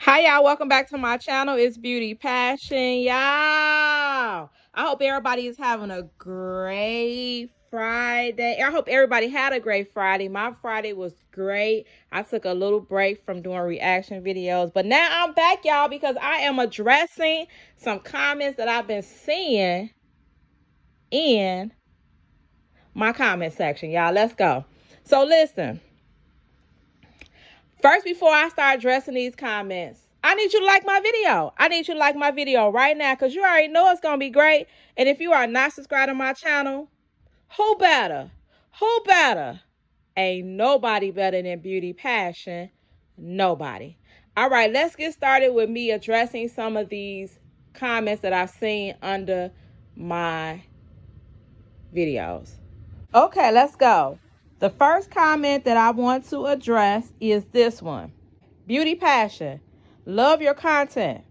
Hi y'all, welcome back to my channel. It's Beauty Passion, y'all. I hope everybody is having a great Friday. I hope everybody had a great Friday. My Friday was great. I took a little break from doing reaction videos, but now I'm back, y'all, because I am addressing some comments that I've been seeing in my comment section. Y'all, let's go. So listen. First, before I start addressing these comments, I need you to like my video. I need you to like my video right now because you already know it's going to be great. And if you are not subscribed to my channel, who better? Who better? Ain't nobody better than Beauty Passion. Nobody. All right, let's get started with me addressing some of these comments that I've seen under my videos. Okay, let's go. The first comment that I want to address is this one. Beauty Passion, love your content.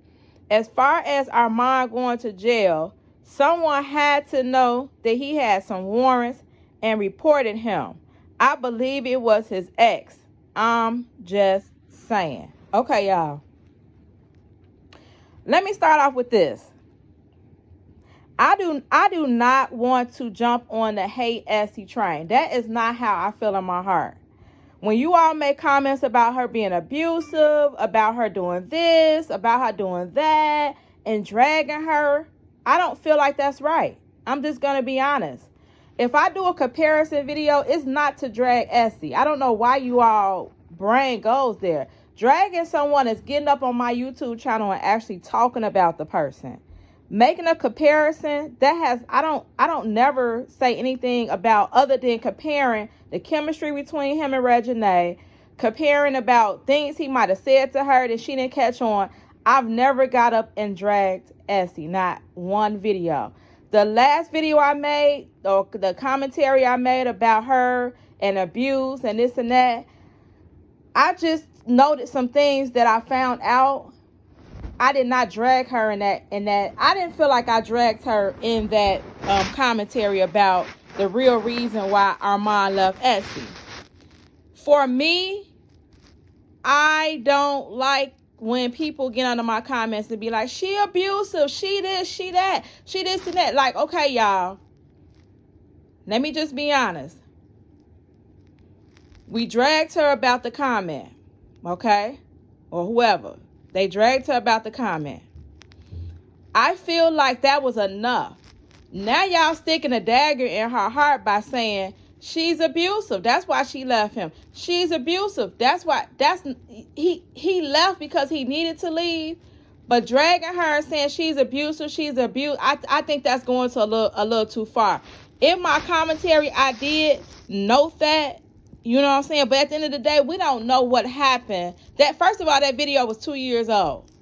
As far as Armand going to jail, someone had to know that he had some warrants and reported him. I believe it was his ex. I'm just saying. Okay, y'all. Let me start off with this. I do not want to jump on the hate ESSY train. That is not how I feel in my heart. When you all make comments about her being abusive, about her doing this, about her doing that, and dragging her, I don't feel like that's right. I'm just going to be honest. If I do a comparison video, it's not to drag ESSY. I don't know why you all brain goes there. Dragging someone is getting up on my YouTube channel and actually talking about the person. Making a comparison, that has I don't never say anything about other than comparing the chemistry between him and REGINAE, comparing about things he might have said to her that she didn't catch on. I've never got up and dragged ESSY, not one video. The last video I made, or the commentary I made about her and abuse and this and that, I just noted some things that I found out. I did not drag her in that. I didn't feel like I dragged her in that commentary about the real reason why Armand left ESSY. For me, I don't like when people get under my comments and be like, she abusive, she this, she that, she this and that. Like, okay, y'all, let me just be honest. We dragged her about the comment, okay? Or whoever. They dragged her about the comment. I feel like that was enough. Now y'all sticking a dagger in her heart by saying she's abusive. That's why she left him. She's abusive. He left because he needed to leave. But dragging her and saying she's abusive, I think that's going to a little too far. In my commentary, I did note that. You know what I'm saying? But at the end of the day, we don't know what happened. That, first of all, that video was 2 years old.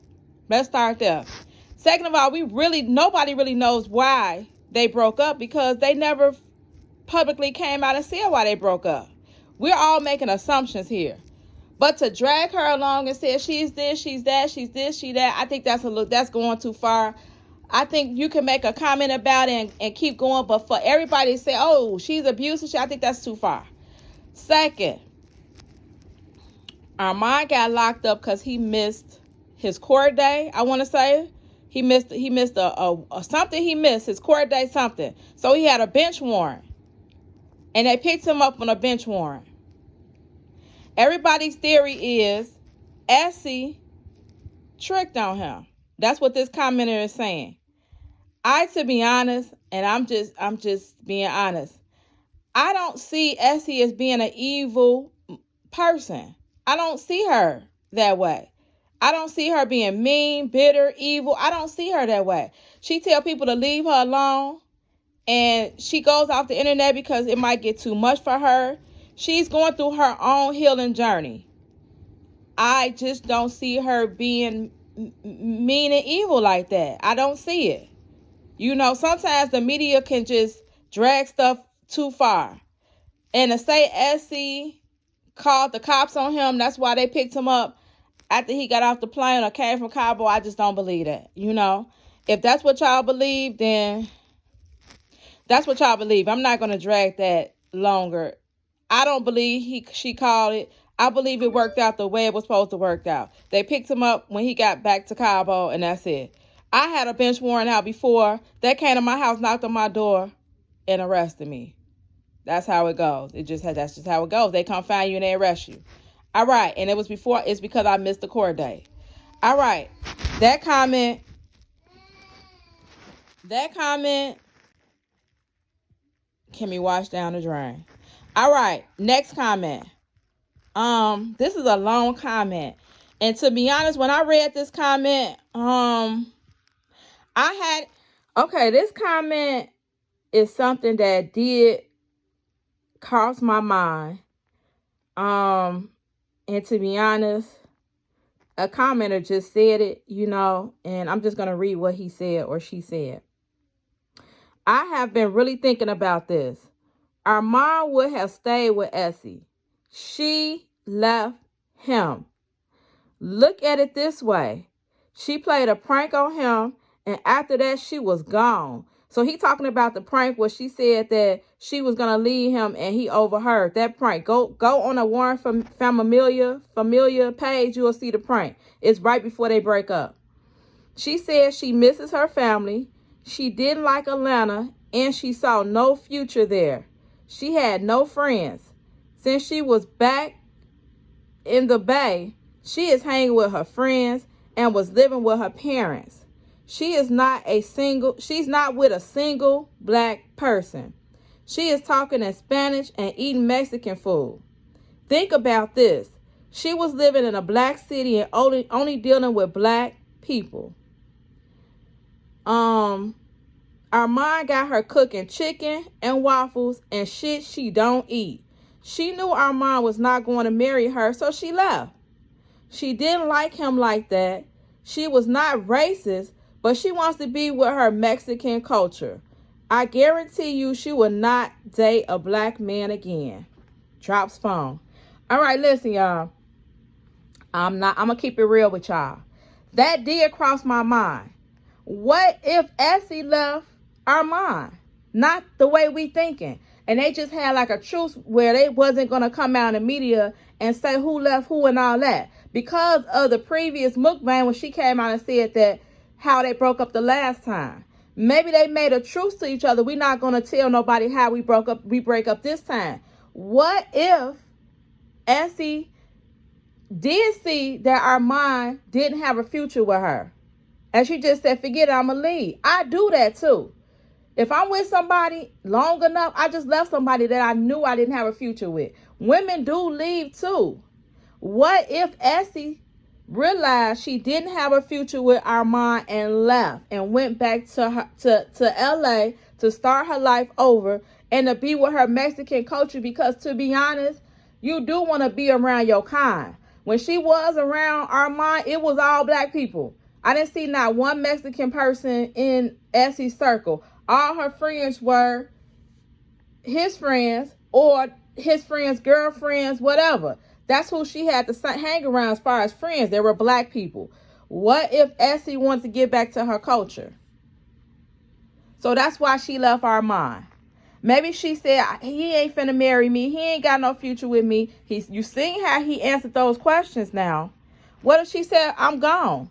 Let's start there. Second of all, nobody really knows why they broke up because they never publicly came out and said why they broke up. We're all making assumptions here. But to drag her along and say she's this, she's that, she's this, she that, I think that's going too far. I think you can make a comment about it and keep going, but for everybody to say, oh, she's abusive, I think that's too far. Second, Armand got locked up because he missed his court day. I want to say he missed something. He missed his court day something. So he had a bench warrant, and they picked him up on a bench warrant. Everybody's theory is ESSY tricked on him. That's what this commenter is saying. To be honest, and I'm just being honest, I don't see ESSY as being an evil person. I don't see her that way. I don't see her being mean, bitter, evil. I don't see her that way. She tell people to leave her alone, and she goes off the internet because it might get too much for her. She's going through her own healing journey. I just don't see her being mean and evil like that. I don't see it. You know, sometimes the media can just drag stuff too far. And to say ESSY called the cops on him, that's why they picked him up after he got off the plane or came from Cabo, I just don't believe that. You know, if that's what y'all believe, then that's what y'all believe. I'm not going to drag that longer. I don't believe she called it. I believe it worked out the way it was supposed to work out. They picked him up when he got back to Cabo, and that's it. I had a bench warrant out before. They came to my house, knocked on my door, and arrested me. That's how it goes. That's just how it goes. They come find you and they arrest you. All right, and it's because I missed the court date. All right, that comment can be washed down the drain. All right, next comment. This is a long comment. And to be honest, when I read this comment, this comment is something that did cross my mind. And to be honest, a commenter just said it, and I'm just going to read what he said or she said. I have been really thinking about this. Armand would have stayed with ESSY. She left him. Look at it this way. She played a prank on him, and after that, she was gone. So he talking about the prank where she said that she was going to leave him, and he overheard that prank. Go on a Warren familiar page. You will see the prank. It's right before they break up. She said she misses her family. She didn't like Atlanta, and she saw no future there. She had no friends. Since she was back in the Bay, she is hanging with her friends and was living with her parents. She's not with a single black person. She is talking in Spanish and eating Mexican food. Think about this. She was living in a black city and only dealing with black people. Armand got her cooking chicken and waffles and shit she don't eat. She knew Armand was not going to marry her, so she left. She didn't like him like that. She was not racist, but she wants to be with her Mexican culture. I guarantee you she will not date a black man again. Drops phone. All right, listen, y'all. I'm going to keep it real with y'all. That did cross my mind. What if ESSY left Armand? Not the way we thinking. And they just had like a truce where they wasn't going to come out in the media and say who left who and all that. Because of the previous mukbang when she came out and said that how they broke up the last time. Maybe they made a truce to each other. We're not going to tell nobody how we break up this time. What if ESSY did see that Armand didn't have a future with her? And she just said, forget it, I'm going to leave. I do that too. If I'm with somebody long enough, I just left somebody that I knew I didn't have a future with. Women do leave too. What if ESSY realized she didn't have a future with Armand and left and went back to LA to start her life over and to be with her Mexican culture? Because to be honest, you do want to be around your kind. When she was around Armand, it was all black people. I didn't see not one Mexican person in ESSY's circle. All her friends were his friends or his friends' girlfriends, whatever. That's who she had to hang around as far as friends. They were black people. What if ESSY wants to get back to her culture? So that's why she left Armand. Maybe she said, he ain't finna marry me. He ain't got no future with me. You seen how he answered those questions now. What if she said, I'm gone?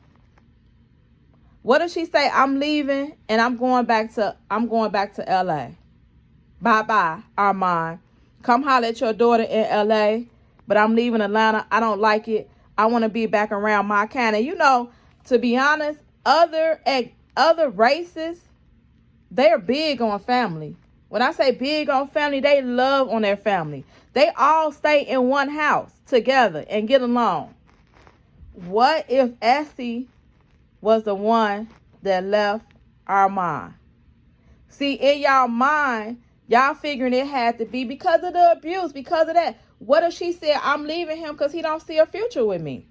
What if she say, I'm leaving and I'm going back to LA? Bye-bye, Armand. Come holler at your daughter in LA, but I'm leaving Atlanta. I don't like it. I want to be back around my kind. And to be honest, other races, they're big on family. When I say big on family, they love on their family. They all stay in one house together and get along. What if ESSY was the one that left Armand? See, in y'all mind, y'all figuring it had to be because of the abuse, because of that. What if she said, I'm leaving him because he don't see a future with me?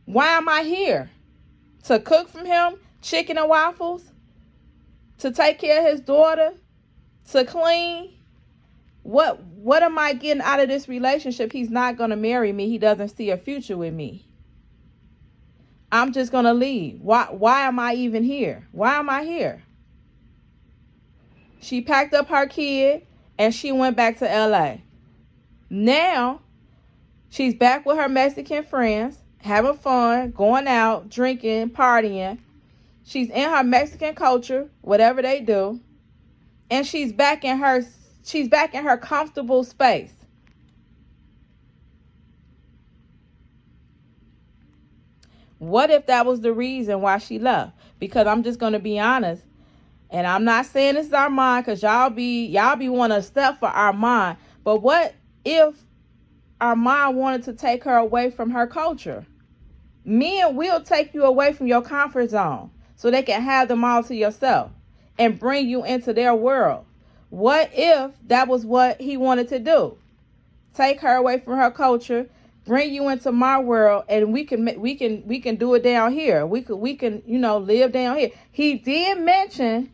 Why am I here? To cook from him chicken and waffles? To take care of his daughter? To clean? What am I getting out of this relationship? He's not going to marry me. He doesn't see a future with me. I'm just going to leave. Why am I even here? Why am I here? She packed up her kid and she went back to LA. Now, She's back with her Mexican friends, having fun, going out, drinking, partying. She's in her Mexican culture, whatever they do. And she's back in her comfortable space. What if that was the reason why she left? Because I'm just going to be honest, and I'm not saying this is Armand, because y'all be wanting to step for Armand. But what if Armand wanted to take her away from her culture? Men will take you away from your comfort zone so they can have them all to yourself and bring you into their world. What if that was what he wanted to do? Take her away from her culture, bring you into my world, and we can do it down here. We can live down here. He did mention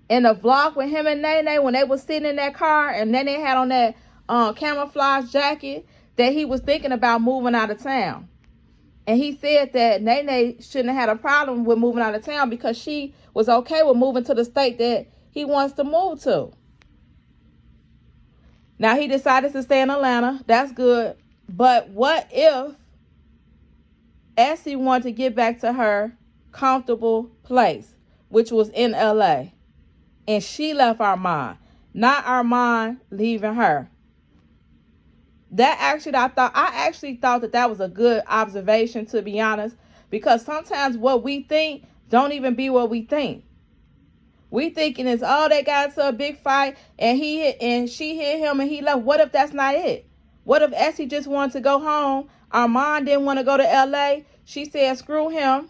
in a vlog with him and Nene when they was sitting in that car and Nene had on that camouflage jacket that he was thinking about moving out of town. And he said that Nene shouldn't have had a problem with moving out of town because she was okay with moving to the state that he wants to move to. Now he decided to stay in Atlanta. That's good. But what if Essie wanted to get back to her comfortable place, which was in LA, and she left Armand, not Armand leaving her? I actually thought that was a good observation, to be honest, because sometimes what we think don't even be what we think. We thinking it's, oh, they got into a big fight and she hit him and he left. What if that's not it? What if Essie just wanted to go home? Armand didn't want to go to LA. She said, screw him,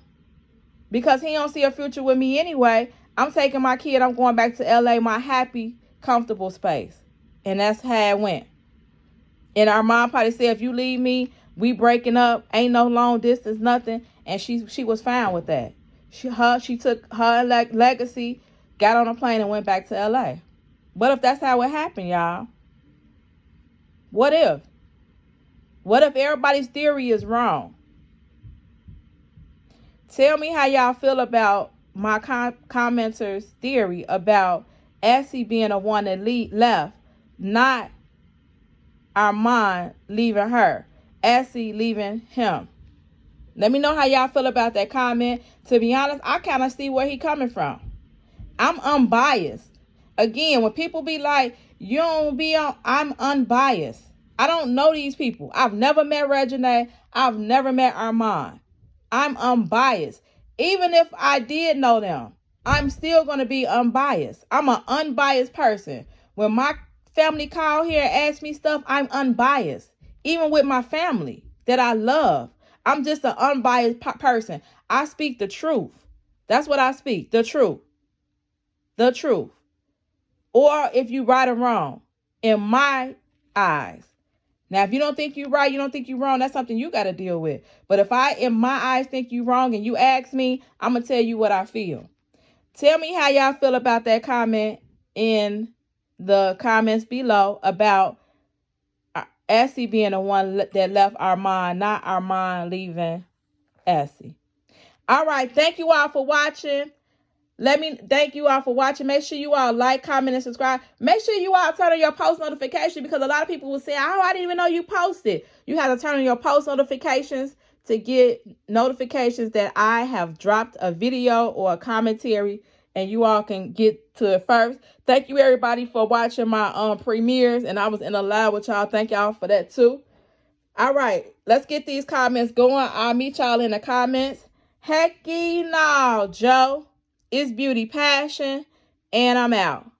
because he don't see a future with me anyway. I'm taking my kid. I'm going back to LA, my happy, comfortable space. And that's how it went. And Armand probably said, if you leave me, we breaking up. Ain't no long distance, nothing. And she was fine with that. She took her legacy, got on a plane and went back to LA. What if that's how it happened, y'all? What if? What if everybody's theory is wrong? Tell me how y'all feel about my commenters' theory about Essie being the one that left, not Armand leaving her, Essie leaving him. Let me know how y'all feel about that comment. To be honest, I kind of see where he coming from. I'm unbiased. Again, when people be like, you don't be on, I'm unbiased. I don't know these people. I've never met REGINAE. I've never met Armand. I'm unbiased. Even if I did know them, I'm still going to be unbiased. I'm an unbiased person. When my family call here and ask me stuff, I'm unbiased. Even with my family that I love, I'm just an unbiased person. I speak the truth. That's what I speak. The truth. The truth. Or if you right or wrong, in my eyes. Now, if you don't think you're right, you don't think you're wrong, that's something you got to deal with. But if I, in my eyes, think you're wrong and you ask me, I'm going to tell you what I feel. Tell me how y'all feel about that comment in the comments below about Essie being the one that left Armand, not Armand leaving Essie. All right. Thank you all for watching. Thank you all for watching. Make sure you all like, comment, and subscribe. Make sure you all turn on your post notification, because a lot of people will say, oh, I didn't even know you posted. You have to turn on your post notifications to get notifications that I have dropped a video or a commentary, and you all can get to it first. Thank you, everybody, for watching my premieres, and I was in a live with y'all. Thank y'all for that, too. All right, let's get these comments going. I'll meet y'all in the comments. Hecky no, Joe. It's beauty passion, and I'm out.